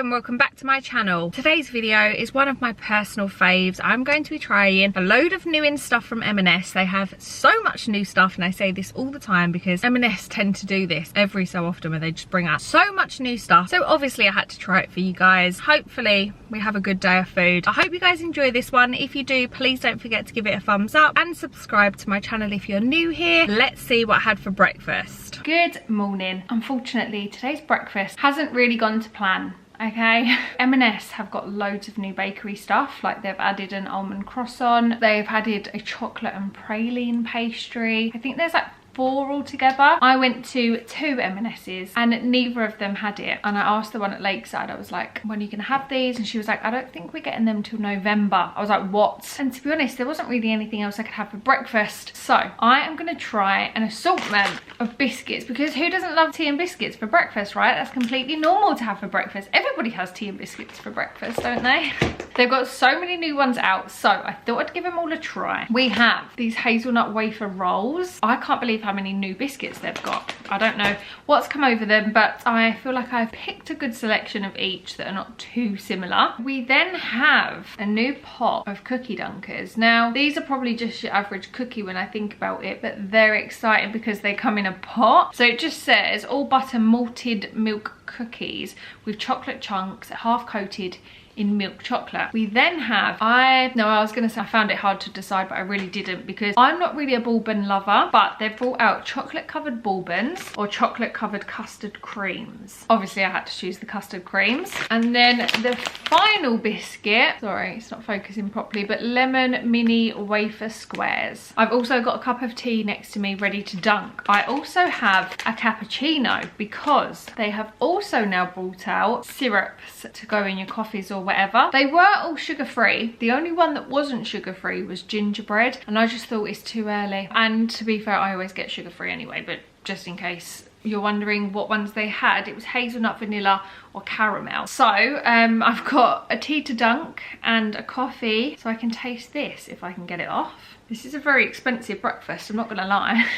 and welcome back to my channel. Today's video is one of my personal faves. I'm going to be trying a load of new stuff from M&S. They have so much new stuff, and I say this all the time because M&S tend to do this every so often where they just bring out so much new stuff. So obviously I had to try it for you guys. Hopefully we have a good day of food. I hope you guys enjoy this one. If you do, please don't forget to give it a thumbs up and subscribe to my channel if you're new here. Let's see what I had for breakfast. Good morning. Unfortunately, today's breakfast hasn't really gone to plan. Okay, M&S have got loads of new bakery stuff, like they've added an almond croissant, they've added a chocolate and praline pastry. I think there's like 4 altogether. I went to 2 M&S's and neither of them had it, and I asked the one at Lakeside, I was like, when are you gonna have these? And she was like, I don't think we're getting them till November. I was like, what? And to be honest, there wasn't really anything else I could have for breakfast, so I am gonna try an assortment of biscuits, because who doesn't love tea and biscuits for breakfast, right? That's completely normal to have for breakfast. Everybody has tea and biscuits for breakfast, don't they? They've got so many new ones out, so I thought I'd give them all a try. We have these hazelnut wafer rolls. I can't believe how many new biscuits they've got. I don't know what's come over them, but I feel like I've picked a good selection of each that are not too similar. We then have a new pot of cookie dunkers. Now, these are probably just your average cookie when I think about it, but they're exciting because they come in a pot. So it just says all butter malted milk cookies with chocolate chunks half coated in milk chocolate. We then have, I was gonna say I found it hard to decide, but I really didn't, because I'm not really a bourbon lover, but they've brought out chocolate covered bourbons or chocolate covered custard creams. Obviously I had to choose the custard creams. And then the final biscuit, sorry it's not focusing properly, but lemon mini wafer squares. I've also got a cup of tea next to me ready to dunk. I also have a cappuccino because they have also now brought out syrups to go in your coffees or whatever. They were all sugar-free. The only one that wasn't sugar-free was gingerbread, and I just thought it's too early. And to be fair, I always get sugar-free anyway, but just in case you're wondering what ones they had, it was hazelnut, vanilla or caramel. So I've got a tea to dunk and a coffee, so I can taste this if I can get it off. This is a very expensive breakfast, I'm not gonna lie.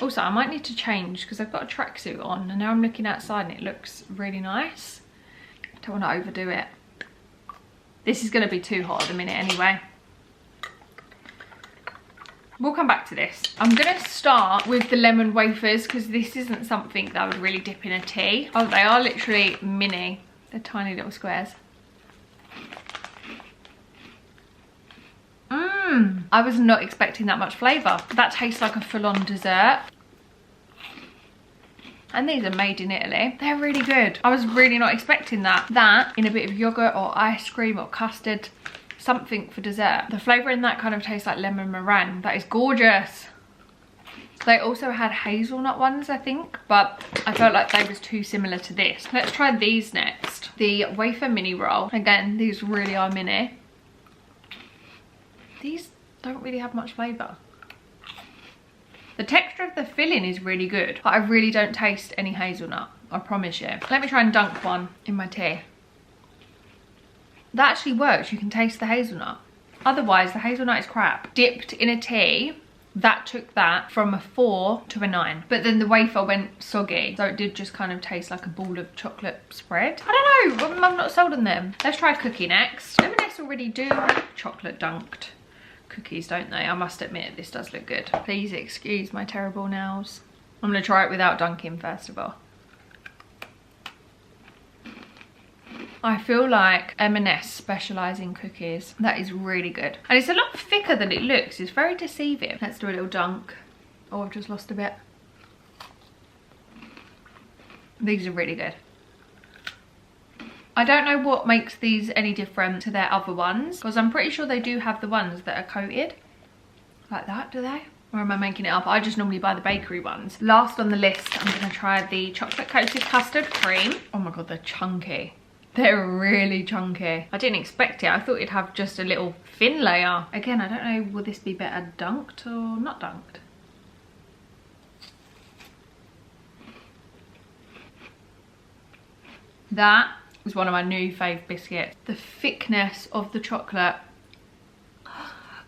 Also, I might need to change because I've got a tracksuit on and now I'm looking outside and it looks really nice. I don't want to overdo it. This is going to be too hot at the minute anyway. We'll come back to this. I'm going to start with the lemon wafers because this isn't something that I would really dip in a tea. Oh, they are literally mini. They're tiny little squares. I was not expecting that much flavour. That tastes like a full-on dessert. And these are made in Italy. They're really good. I was really not expecting that. That in a bit of yogurt or ice cream or custard, something for dessert. The flavour in that kind of tastes like lemon meringue. That is gorgeous. They also had hazelnut ones, I think, but I felt like they was too similar to this. Let's try these next. The wafer mini roll. Again, these really are mini. These don't really have much flavour. The texture of the filling is really good, but I really don't taste any hazelnut, I promise you. Let me try and dunk one in my tea. That actually works, you can taste the hazelnut. Otherwise, the hazelnut is crap. Dipped in a tea, that took that from a 4 to a 9. But then the wafer went soggy, so it did just kind of taste like a ball of chocolate spread. I don't know, I'm not sold on them. Let's try a cookie next. M&S already do chocolate dunked cookies, don't they? I must admit, this does look good. Please excuse my terrible nails. I'm gonna try it without dunking first of all. I feel like M&S specialise in cookies. That is really good. And it's a lot thicker than it looks. It's very deceiving. Let's do a little dunk. Oh, I've just lost a bit. These are really good. I don't know what makes these any different to their other ones, because I'm pretty sure they do have the ones that are coated like that, do they? Or am I making it up? I just normally buy the bakery ones. Last on the list, I'm gonna try the chocolate coated custard cream. Oh my god, they're chunky. They're really chunky. I didn't expect it. I thought it'd have just a little thin layer. Again, I don't know, will this be better dunked or not dunked? That is one of my new fave biscuits. The thickness of the chocolate.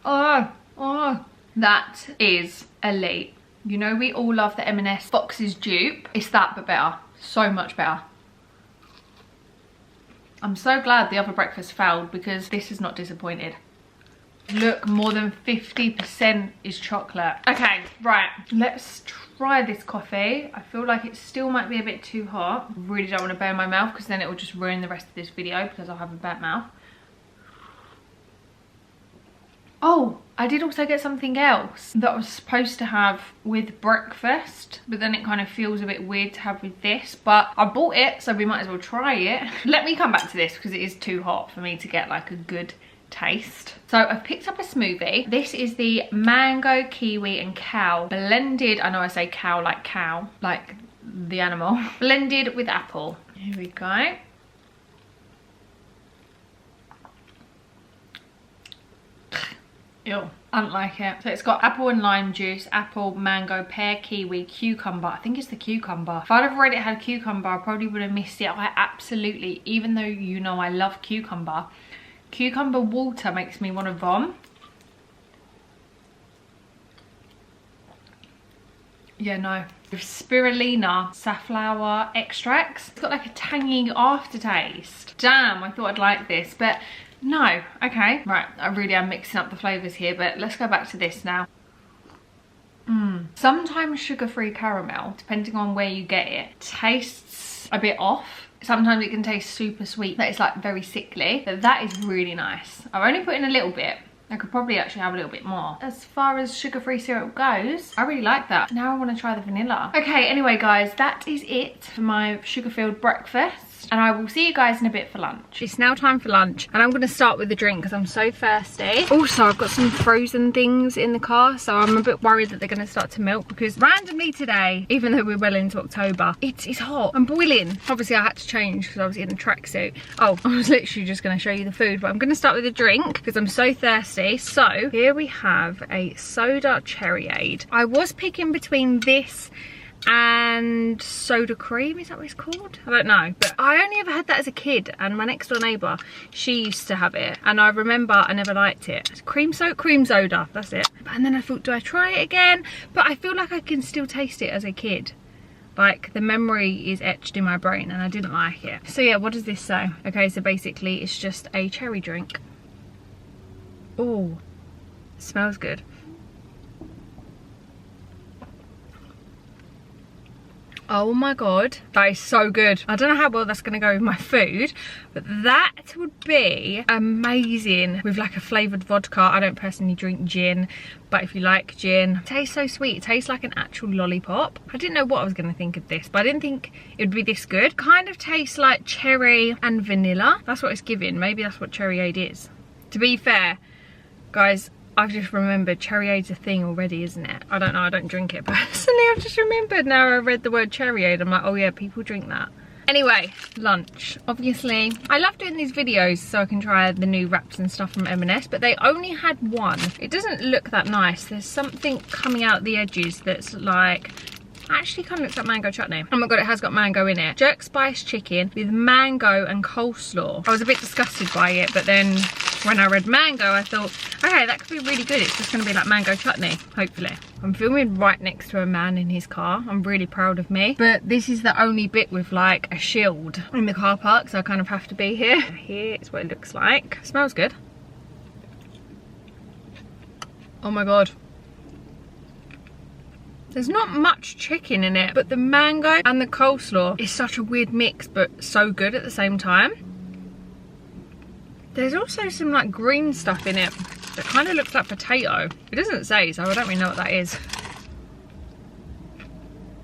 Oh, that is elite. You know, we all love the M&S Fox's dupe. It's that, but better. So much better. I'm so glad the other breakfast failed because this is not disappointed. Look, more than 50% is chocolate. Okay, right, let's try this coffee. I feel like it still might be a bit too hot. I really don't want to burn my mouth because then it will just ruin the rest of this video because I'll have a burnt mouth. Oh, I did also get something else that I was supposed to have with breakfast, but then it kind of feels a bit weird to have with this, but I bought it, so we might as well try it. Let me come back to this because it is too hot for me to get like a good taste. So I've picked up a smoothie. This is the mango, kiwi and cow blended. I know I say cow, like the animal. Blended with apple. Here we go. Ew, I don't like it. So it's got apple and lime juice, apple, mango, pear, kiwi, cucumber. I think it's the cucumber. If I'd have read it had cucumber, I probably would have missed it. I absolutely, even though you know I love cucumber, cucumber water makes me want to vom. Yeah, no. With spirulina, safflower extracts. It's got like a tangy aftertaste. Damn, I thought I'd like this, but no. Okay, right, I really am mixing up the flavours here, but let's go back to this now. Sometimes sugar-free caramel, depending on where you get it, tastes a bit off. Sometimes it can taste super sweet, that is like very sickly, but that is really nice. I've only put in a little bit. I could probably actually have a little bit more. As far as sugar-free syrup goes, I really like that. Now I want to try the vanilla. Okay, anyway guys, that is it for my sugar-filled breakfast. And I will see you guys in a bit for lunch. It's now time for lunch and I'm going to start with the drink because I'm so thirsty. Also, I've got some frozen things in the car, so I'm a bit worried that they're going to start to melt because randomly today, even though we're well into October, it's hot. I'm boiling. Obviously, I had to change because I was in a tracksuit. Oh, I was literally just going to show you the food, but I'm going to start with a drink because I'm so thirsty. So here we have a soda cherryade. I was picking between this and soda cream, is that what it's called? I don't know, but I only ever had that as a kid, and my next door neighbour, she used to have it, and I remember I never liked it. It's cream soda, that's it. And then I thought, do I try it again? But I feel like I can still taste it as a kid. Like, the memory is etched in my brain and I didn't like it. So yeah, what does this say? Okay, so basically it's just a cherry drink. Oh, smells good. Oh my god, that is so good. I don't know how well that's gonna go with my food, but that would be amazing with like a flavoured vodka. I don't personally drink gin, but if you like gin, it tastes so sweet. It tastes like an actual lollipop. I didn't know what I was gonna think of this, but I didn't think it would be this good. Kind of tastes like cherry and vanilla. That's what it's giving. Maybe that's what cherryade is. To be fair, guys, I've just remembered cherryade's a thing already, isn't it? I don't know, I don't drink it personally. I've just remembered now I read the word cherryade. I'm like, oh yeah, people drink that. Anyway, lunch. Obviously, I love doing these videos so I can try the new wraps and stuff from M&S, but they only had one. It doesn't look that nice. There's something coming out the edges that's like, actually kind of looks like mango chutney. Oh my god, it has got mango in it. Jerk spice chicken with mango and coleslaw. I was a bit disgusted by it, but then when I read mango, I thought, okay, that could be really good. It's just going to be like mango chutney, hopefully. I'm filming right next to a man in his car. I'm really proud of me. But this is the only bit with like a shield in the car park, so I kind of have to be here. Here is what it looks like. It smells good. Oh my god. There's not much chicken in it, but the mango and the coleslaw is such a weird mix, but so good at the same time. There's also some like green stuff in it that kind of looks like potato. It doesn't say, so I don't really know what that is.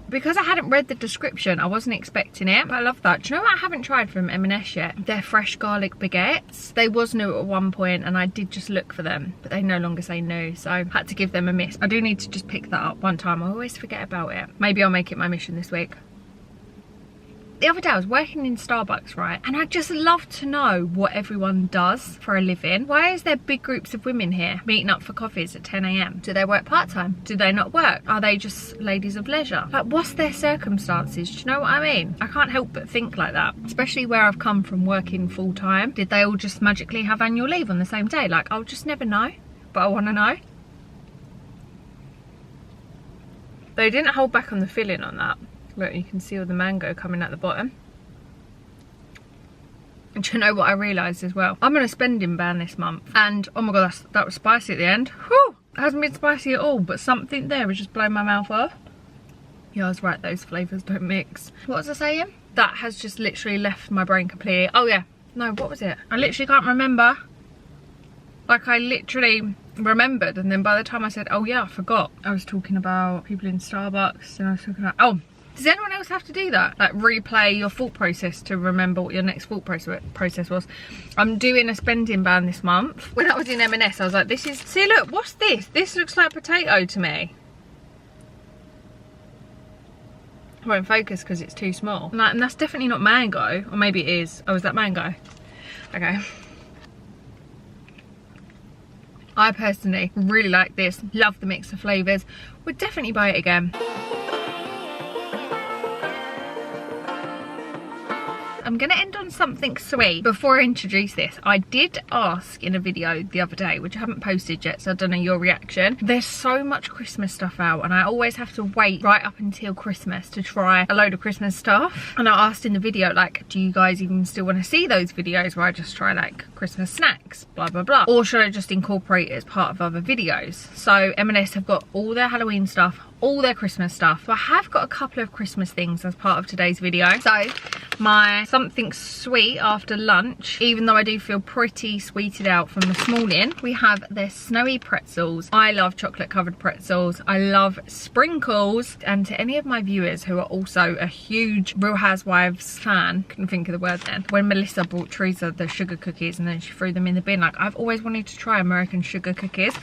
Because I hadn't read the description, I wasn't expecting it, but I love that. Do you know what I haven't tried from M&S yet? Their fresh garlic baguettes. They was new at one point and I did just look for them, but they no longer say new, so I had to give them a miss. I do need to just pick that up one time. I always forget about it. Maybe I'll make it my mission this week. The other day I was working in Starbucks, right? And I'd just love to know what everyone does for a living. Why is there big groups of women here meeting up for coffees at 10 AM? Do they work part-time? Do they not work? Are they just ladies of leisure? Like, what's their circumstances? Do you know what I mean? I can't help but think like that. Especially where I've come from working full-time. Did they all just magically have annual leave on the same day? Like, I'll just never know, but I want to know. They didn't hold back on the filling on that. Look, you can see all the mango coming at the bottom. And do you know what I realised as well? I'm on a spending ban this month, and oh my god, that was spicy at the end. Whew! It hasn't been spicy at all, but something there was just blowing my mouth off. Yeah, I was right, those flavours don't mix. What was I saying? That has just literally left my brain completely. Oh yeah, no, what was it? I literally can't remember. Like, I literally remembered, and then by the time I said, oh yeah, I forgot. I was talking about people in Starbucks, and I was talking about, oh, does anyone else have to do that? Like, replay your thought process to remember what your next thought process was? I'm doing a spending ban this month. When I was in M&S, I was like, this is, see look, what's this? This looks like potato to me. I won't focus because it's too small. And that's definitely not mango, or maybe it is. Oh, is that mango? Okay. I personally really like this, love the mix of flavours, would definitely buy it again. I'm gonna end on something sweet. Before I introduce this, I did ask in a video the other day, which I haven't posted yet, so I don't know your reaction. There's so much Christmas stuff out, and I always have to wait right up until Christmas to try a load of Christmas stuff. And I asked in the video, like, do you guys even still want to see those videos where I just try like Christmas snacks, blah blah blah, or should I just incorporate it as part of other videos? So M&S have got all their Halloween stuff, all their Christmas stuff. So I have got a couple of Christmas things as part of today's video. So my something sweet after lunch, even though I do feel pretty sweeted out from this morning, we have their snowy pretzels. I love chocolate covered pretzels. I love sprinkles. And to any of my viewers who are also a huge Real Housewives fan, couldn't think of the word then, when Melissa bought Teresa the sugar cookies and then she threw them in the bin, like, I've always wanted to try American sugar cookies.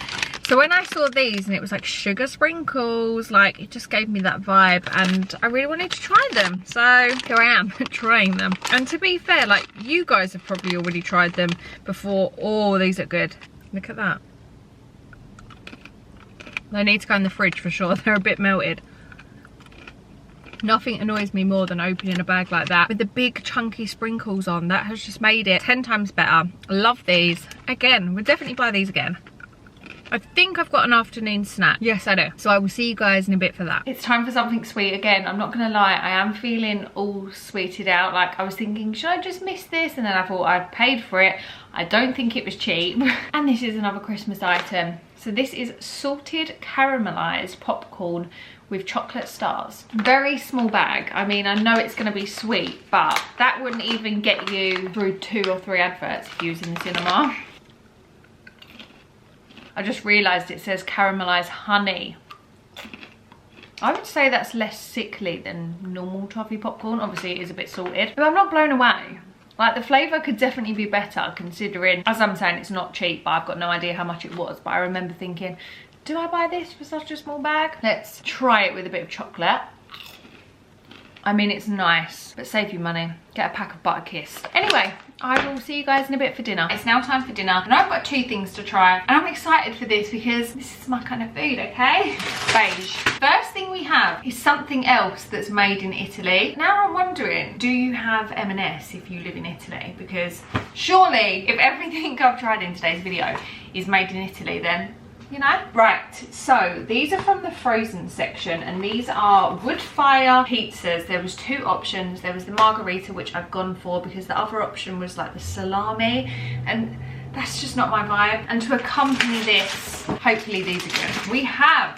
So when I saw these and it was like sugar sprinkles, like, it just gave me that vibe, and I really wanted to try them. So here I am trying them. And to be fair, like, you guys have probably already tried them before. Oh, these are good. Look at that. They need to go in the fridge for sure. They're a bit melted. Nothing annoys me more than opening a bag like that with the big chunky sprinkles on. That has just made it 10 times better. I love these. Again, we'll definitely buy these again. I think I've got an afternoon snack. Yes, I do. So I will see you guys in a bit for that. It's time for something sweet again. I'm not gonna lie, I am feeling all sweeted out. Like, I was thinking, should I just miss this? And then I thought, I've paid for it. I don't think it was cheap. And this is another Christmas item. So this is salted caramelized popcorn with chocolate stars. Very small bag. I mean, I know it's gonna be sweet, but that wouldn't even get you through 2 or 3 adverts if you was in the cinema. I just realised it says caramelised honey. I would say that's less sickly than normal toffee popcorn. Obviously, it is a bit salted, but I'm not blown away. Like, the flavour could definitely be better, considering, as I'm saying, it's not cheap, but I've got no idea how much it was. But I remember thinking, do I buy this for such a small bag? Let's try it with a bit of chocolate. I mean, it's nice, but save you money. Get a pack of Butter Kiss. Anyway, I will see you guys in a bit for dinner. It's now time for dinner, and I've got 2 things to try. And I'm excited for this because this is my kind of food, okay? Beige. First thing we have is something else that's made in Italy. Now I'm wondering, do you have M&S if you live in Italy? Because surely, if everything I've tried in today's video is made in Italy, then, you know? Right, so these are from the frozen section, and these are wood fire pizzas. There was 2 options. There was the margherita, which I've gone for because the other option was like the salami, and that's just not my vibe. And to accompany this, hopefully these are good. We have,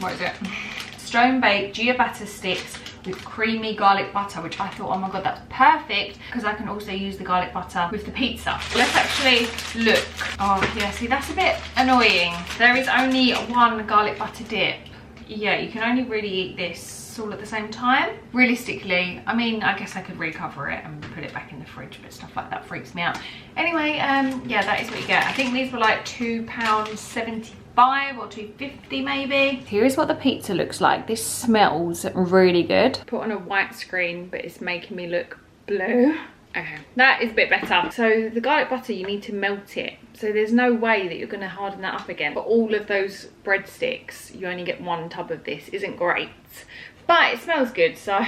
what is it? Stone baked ciabatta sticks with creamy garlic butter, which I thought, oh my god, that's perfect because I can also use the garlic butter with the pizza. Let's actually look. Oh yeah, see, that's a bit annoying. There is only 1 garlic butter dip. Yeah, you can only really eat this all at the same time. Realistically, I mean, I guess I could recover it and put it back in the fridge, but stuff like that freaks me out. Anyway, yeah, that is what you get. I think these were like £2.75 or $2.50 maybe. Here is what the pizza looks like. This smells really good. Put on a white screen, but it's making me look blue. Okay, that is a bit better. So the garlic butter, you need to melt it. So there's no way that you're gonna harden that up again. But all of those breadsticks, you only get 1 tub of this. Isn't great, but it smells good. So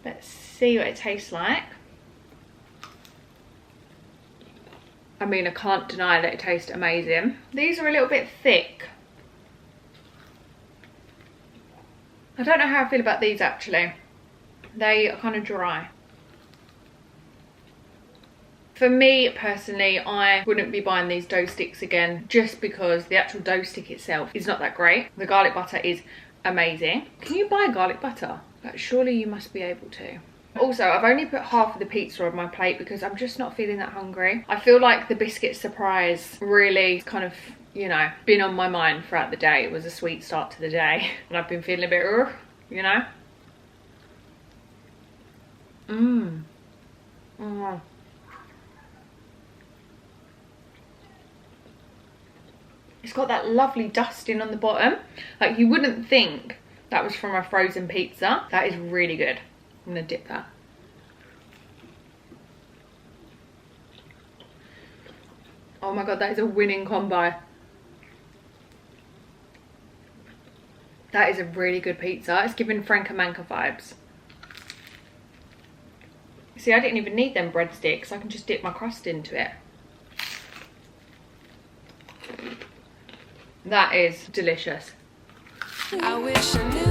let's see what it tastes like. I mean, I can't deny that it tastes amazing. These are a little bit thick. I don't know how I feel about these actually. They are kind of dry. For me personally, I wouldn't be buying these dough sticks again just because the actual dough stick itself is not that great. The garlic butter is amazing. Can you buy garlic butter? Like, surely you must be able to. Also, I've only put half of the pizza on my plate because I'm just not feeling that hungry. I feel like the biscuit surprise really kind of, you know, been on my mind throughout the day. It was a sweet start to the day and I've been feeling a bit, you know. It's got that lovely dusting on the bottom. Like, you wouldn't think that was from a frozen pizza. That is really good. I'm gonna dip that. Oh my god, that is a winning combo. That is a really good pizza. It's giving Franca Manca vibes. See, I didn't even need them breadsticks. I can just dip my crust into it. That is delicious. I wish I knew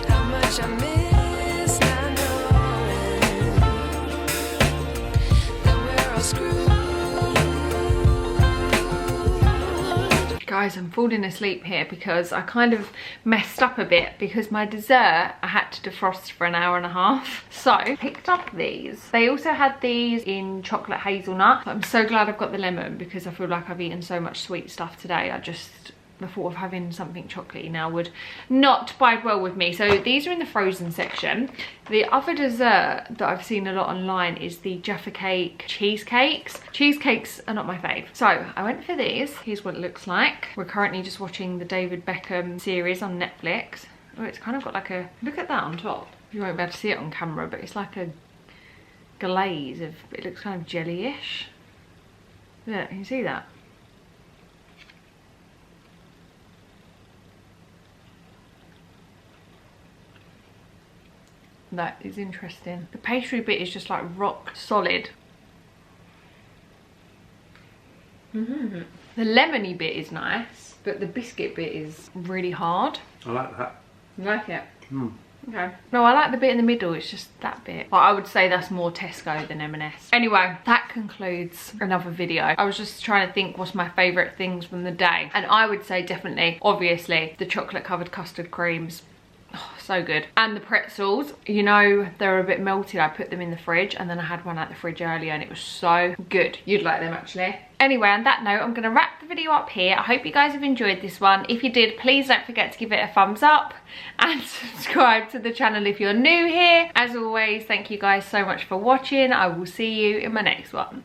how much I miss not knowing that we're all screwed. Guys, I'm falling asleep here because I kind of messed up a bit because my dessert I had to defrost for an hour and a half. So I picked up these. They also had these in chocolate hazelnut. I'm so glad I've got the lemon because I feel like I've eaten so much sweet stuff today. The thought of having something chocolatey now would not bide well with me. So these are in the frozen section. The other dessert that I've seen a lot online is the Jaffa Cake cheesecakes. Cheesecakes are not my fave. So I went for these. Here's what it looks like. We're currently just watching the David Beckham series on Netflix. Oh, it's kind of got like a, look at that on top. You won't be able to see it on camera, but it's like a glaze of, it looks kind of jelly-ish. Yeah, can you see that? That is interesting. The pastry bit is just like rock solid. The lemony bit is nice, but the biscuit bit is really hard. I like that. You like it? Okay. No, I like the bit in the middle. It's just that bit. Well, I would say that's more Tesco than M&S. Anyway, that concludes another video. I was just trying to think what's my favourite things from the day. And I would say definitely, obviously, the chocolate covered custard creams. Oh, so good. And the pretzels, you know, they're a bit melted. I put them in the fridge and then I had one out the fridge earlier and it was so good. You'd like them actually. Anyway, on that note, I'm going to wrap the video up here. I hope you guys have enjoyed this one. If you did, please don't forget to give it a thumbs up and subscribe to the channel if you're new here. As always, thank you guys so much for watching. I will see you in my next one.